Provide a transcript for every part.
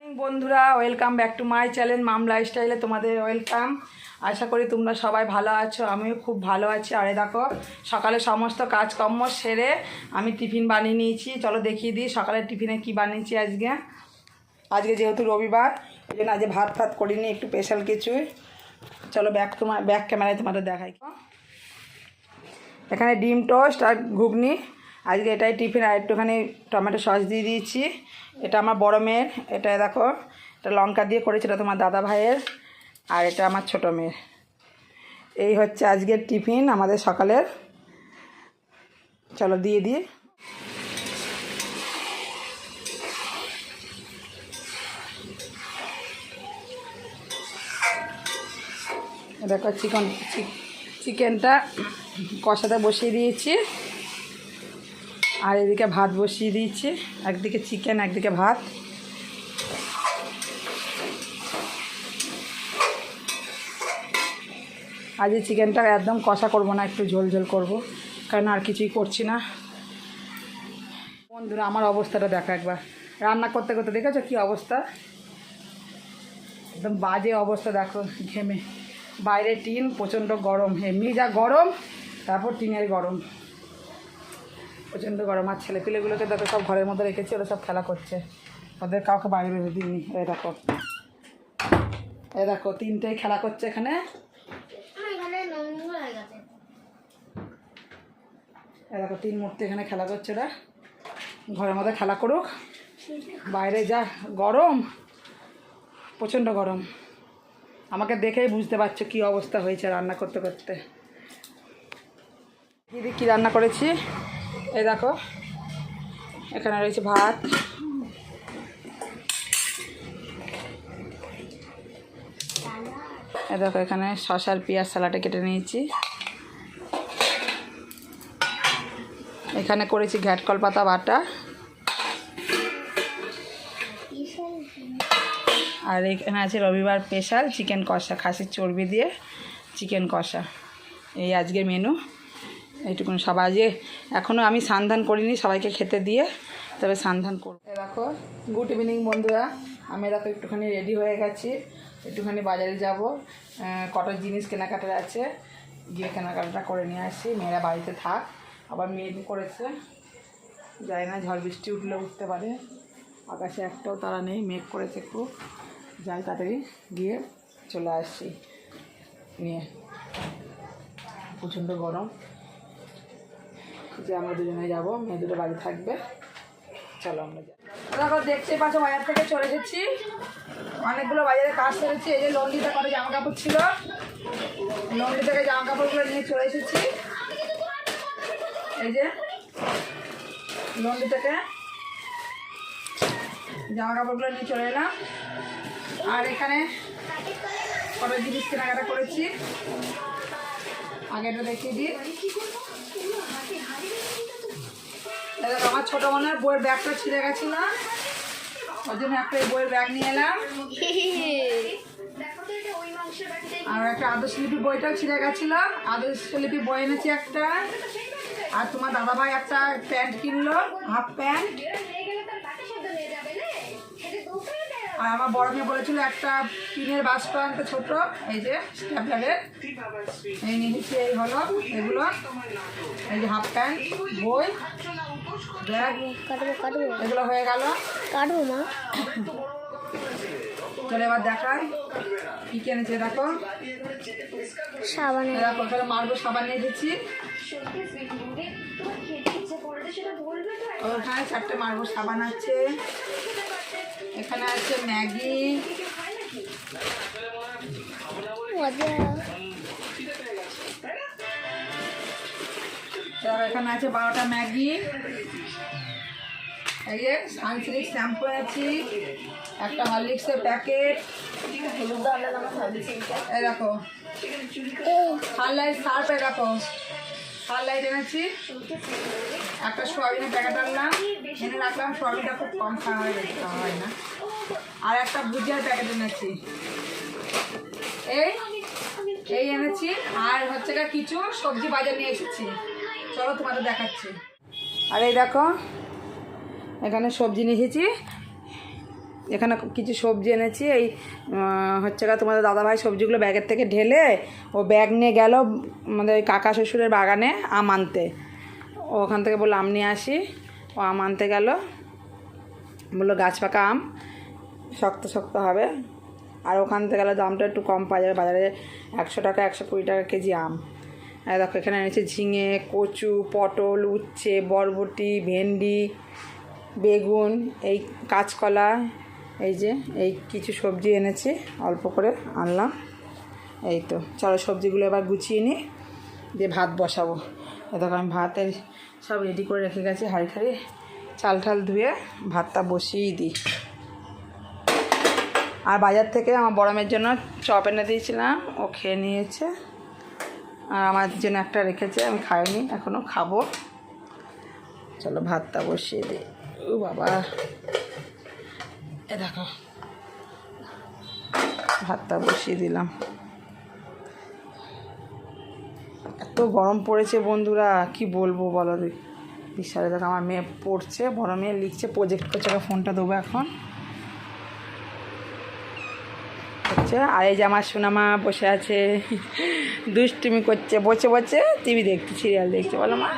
বন্ধুরা, welcome back to my channel mom লাইফস্টাইলে তোমাদের ওয়েলকাম। আশা করি তোমরা সবাই ভালো আছো, আমিও খুব ভালো আছি। আরে দেখো, সকালে সমস্ত কাজকর্ম সেরে আমি টিফিন বানিয়ে নিয়েছি। চলো দেখিয়ে দিই সকালের টিফিনে কি বানিয়েছি আজকে যেহেতু রবিবার, ওই জন্য আজকে ভাত করিনি, একটু স্পেশাল কিছুই। চলো ব্যাক ক্যামেরায় তোমাদের দেখাই। এখানে ডিম টোস্ট আর ঘুগনি, আজকে এটাই টিফিন। আর একটুখানি টমেটো সস দিয়ে দিয়েছি। এটা আমার বড় মেয়ের, এটা দেখো, এটা লঙ্কা দিয়ে করেছি, এটা তোমার দাদা ভাইয়ের, আর এটা আমার ছোটো মেয়ের। এই হচ্ছে আজকের টিফিন আমাদের সকালের। চলো দিয়ে দিই। দেখো চিকেনটা কষাতে বসিয়ে দিয়েছি, আর এদিকে ভাত বসিয়ে দিয়েছি। একদিকে চিকেন, একদিকে ভাত। আজ এই চিকেনটা একদম কষা করব না, একটু ঝোল ঝোল করবো, কারণ আর কিছুই করছি না। বন্ধুরা, আমার অবস্থাটা দেখো একবার, রান্না করতে করতে দেখেছো কী অবস্থা, একদম বাজে অবস্থা। দেখো ঘেমে, বাইরে টিন, প্রচণ্ড গরম, এমনি যা গরম, তারপর টিনের গরম, প্রচণ্ড গরম। আর ছেলেপিলেগুলোকে দেখো সব ঘরের মধ্যে রেখেছি, ওরা সব খেলা করছে, ওদের কাউকে বাইরে বেরোতে দিইনি। এ দেখো তিনটেই খেলা করছে এখানে। এ দেখো তিন মূর্তি এখানে খেলা করছে, ওরা ঘরের মধ্যে খেলা করুক, বাইরে যা গরম, প্রচণ্ড গরম। আমাকে দেখেই বুঝতে পারছো কী অবস্থা হয়েছে রান্না করতে করতে। দিদি কী রান্না করেছি, এই দেখো, এখানে রয়েছে ভাত, এই দেখো এখানে শসার পেঁয়াজ সালাডে কেটে নিয়েছি। এখানে করেছি ঘ্যাটকল পাতা বাটা, আর এখানে আছে রবিবার স্পেশাল চিকেন কষা, খাসির চর্বি দিয়ে চিকেন কষা। এই আজকের মেনু এইটুকুন। সবাই আজকে এখনও আমি স্নান করিনি, সবাইকে খেতে দিয়ে তবে স্নান করবো। দেখো, গুড ইভিনিং বন্ধুরা, আমি দেখো একটুখানি রেডি হয়ে গেছি, একটুখানি বাজারে যাব, কত জিনিস কেনাকাটার আছে, গিয়ে কেনাকাটা করে নিয়ে আসি। মেয়েরা বাড়িতে থাক, আবার মেঘ করেছে, যাই না ঝড় বৃষ্টি উঠলে উঠতে পারে, আকাশে একটাও তারা নেই, মেঘ করেছে খুব। যাই তাড়াতাড়ি গিয়ে চলে আসছি নিয়ে, প্রচণ্ড গরম। যে আমরা দুজনে যাবো, মেয়ে দুটো বাড়ি থাকবে। চলো আমরা যাই। দেখো দেখতেই পাচ্ছ, বাজার থেকে চলে এসেছি, অনেকগুলো বাজারে কাজ করেছি। এই যে লন্ড্রিতে করে জামা কাপড় ছিল, লন্ড্রি থেকে জামা কাপড়গুলো নিয়ে চলে এসেছি। এই যে লন্ড্রি থেকে জামা কাপড়গুলো নিয়ে চলে এলাম। আর এখানে কত জিনিস কেনাকাটা করেছি, আগে এটা দেখিয়ে দিই। আমার ছোটো বোনের বইয়ের ব্যাগটা ছিঁড়ে গেছিল, ওই জন্য একটা বইয়ের ব্যাগ নিয়ে এলাম। আর একটা আদর্শলিপি বইটাও ছিঁড়ে গেছিল, আদর্শলিপি বই এনেছি একটা। আর তোমার দাদাভাই একটা প্যান্ট কিনলো, হাফ প্যান্ট। আর আমার বড় মেয়ে বলেছিল একটা পিনের বাস্ক আনতে ছোট, এই যে স্ট্যাপলারের, এই নিয়েছি। এই হলো এগুলো, এই যে হাফ প্যান্ট, বই, ব্যাগ, এগুলো হয়ে গেল। কাটবো মা, চলে এবার দেখাই কি কিনেছে। দেখো সাবান, দেখো তাহলে মারবো সাবান নিয়ে দিচ্ছি। ওখানে 4টে মারবো সাবান আছে। এখানে আছে ম্যাগি, এখানে আছে 12টা ম্যাগি। এই যে সানসিল্ক শ্যাম্পু আছে, একটা হরলিক্সের প্যাকেট, এই দেখো সানলাইট সার্ফ, এই দেখো সানলাইট এনেছি। একটা সোয়াবিনের প্যাকেট আনলাম, এনে রাখলাম, সোয়াবিনটা খুব কম খাওয়া হয়, বেশি খাওয়া হয় না। আর একটা ভুজিয়ার প্যাকেট এনেছি, এই এনেছি। আর হচ্ছে কিছু সবজি বাজার নিয়ে এসেছি, চলো তোমাদের দেখাচ্ছি। আর এই দেখো এখানে সবজি নিয়ে এসেছি, এখানে কিছু সবজি এনেছি। এই হচ্ছে গা তোমাদের দাদাভাই সবজিগুলো ব্যাগের থেকে ঢেলে ও ব্যাগ নিয়ে গেল আমাদের ওই কাকা শ্বশুরের বাগানে আম আনতে। ওখান থেকে বললো আম নিয়ে আসি, ও আম আনতে গেল, বললো গাছ পাকা আম শক্ত শক্ত হবে। আর ওখান থেকে গেলে দামটা একটু কম পাওয়া যাবে, বাজারে 100 টাকা 120 টাকা কেজি আম। আর দেখো এখানে এনেছে ঝিঙে, কচু, পটল, উচ্ছে, বরবটি, ভেন্ডি, বেগুন, এই কাঁচকলা, এই যে এই কিছু সবজি এনেছি, অল্প করে আনলাম। এই তো চলো সবজিগুলো এবার গুছিয়ে নিই, দিয়ে ভাত বসাবো। এ দেখো আমি ভাতের সব রেডি করে রেখে গেছি, হাঁড়ি খাড়ি চাল ঠাল ধুয়ে ভাতটা বসিয়েই দিই। আর বাজার থেকে আমার বড় মেয়ের জন্য চপ এনে দিয়েছিলাম, ও খেয়ে নিয়েছে। আর আমার জন্য একটা রেখেছে, আমি খাইনি, এখনও খাবো। চলো ভাতটা বসিয়ে দিই। ও বাবা, এ দেখো ভাতটা বসিয়ে দিলাম। এত গরম পড়েছে বন্ধুরা, কি বলবো বলো বিশালে। দেখো আমার মেয়ে পড়ছে, বড় মেয়ে লিখছে, প্রজেক্ট করছে, ফোনটা দেবো এখন হচ্ছে। আর এই যে আমার সোনামা বসে আছে, দুষ্টুমি করছে, বসে বসে টিভি দেখছে, সিরিয়াল দেখছে। বলো মা,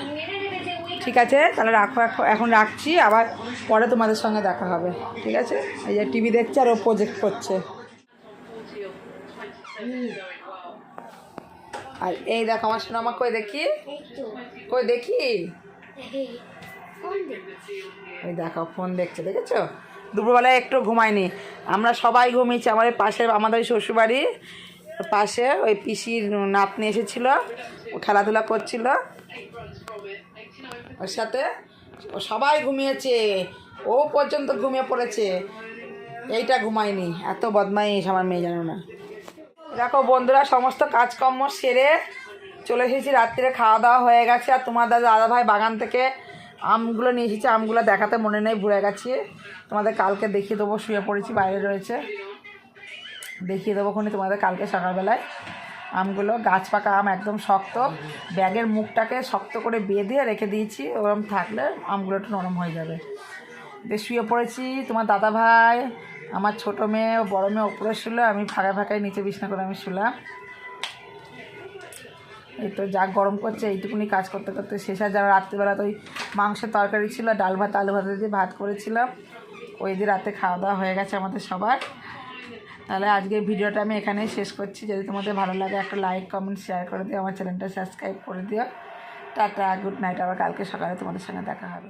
ঠিক আছে তাহলে রাখো, এখন রাখছি, আবার পরে তোমাদের সঙ্গে দেখা হবে, ঠিক আছে। এই যে টিভি দেখছে আর ও প্রজেক্ট করছে। আর এই দেখো আমার সোনামা, কই দেখি, কই দেখি, ওই দেখো ফোন দেখছে, দেখেছো। দুপুরবেলায় একটু ঘুমায়নি, আমরা সবাই ঘুমিয়েছি। আমার পাশে, আমাদের শ্বশুরবাড়ি পাশে ওই পিসির নাতনি এসেছিলো, ও খেলাধুলা করছিল ওর সাথে, ও সবাই ঘুমিয়েছে, ও পর্যন্ত ঘুমিয়ে পড়েছে, এইটা ঘুমায়নি। এত বদমাইশ আমার মেয়ে, জানো না। দেখো বন্ধুরা, সমস্ত কাজকর্ম সেরে চলে এসেছি, রাত্রিরে খাওয়া দাওয়া হয়ে গেছে। আর তোমার দাদাভাই বাগান থেকে আমগুলো নিয়ে এসেছি, আমগুলো দেখাতে মনে নেই, ভুলে গেছি। তোমাদের কালকে দেখিয়ে দেবো, শুয়ে পড়েছি, বাইরে রয়েছে, দেখিয়ে দেবো খুনি তোমাদের কালকে সকালবেলায়। আমগুলো গাছ পাকা আম, একদম শক্ত, ব্যাগের মুখটাকে শক্ত করে বেঁধে রেখে দিয়েছি, ওরম থাকলে আমগুলো একটু নরম হয়ে যাবে। দিয়ে শুয়ে পড়েছি। তোমার দাদাভাই, আমার ছোটো মেয়ে, বড় মেয়ে ওপরে শুলো, আমি ফাঁকায় ফাঁকায় নিচে বিছনা করে আমি শুলাম। এই তো যা গরম করছে, এইটুকুনি কাজ করতে করতে শেষ। আর যারা রাত্রিবেলা তো ওই মাংসের তরকারি ছিল, ডাল ভাত, আলু ভাত দিয়ে ভাত করেছিলাম, ওই দিয়ে রাতে খাওয়া দাওয়া হয়ে গেছে আমাদের সবার। তাহলে আজকের ভিডিওটা আমি এখানেই শেষ করছি। যদি তোমাদের ভালো লাগে একটা লাইক, কমেন্ট, শেয়ার করে দিও, আমার চ্যানেলটা সাবস্ক্রাইব করে দিও। টাটা, গুড নাইট, আবার কালকে সকালে তোমাদের সঙ্গে দেখা হবে।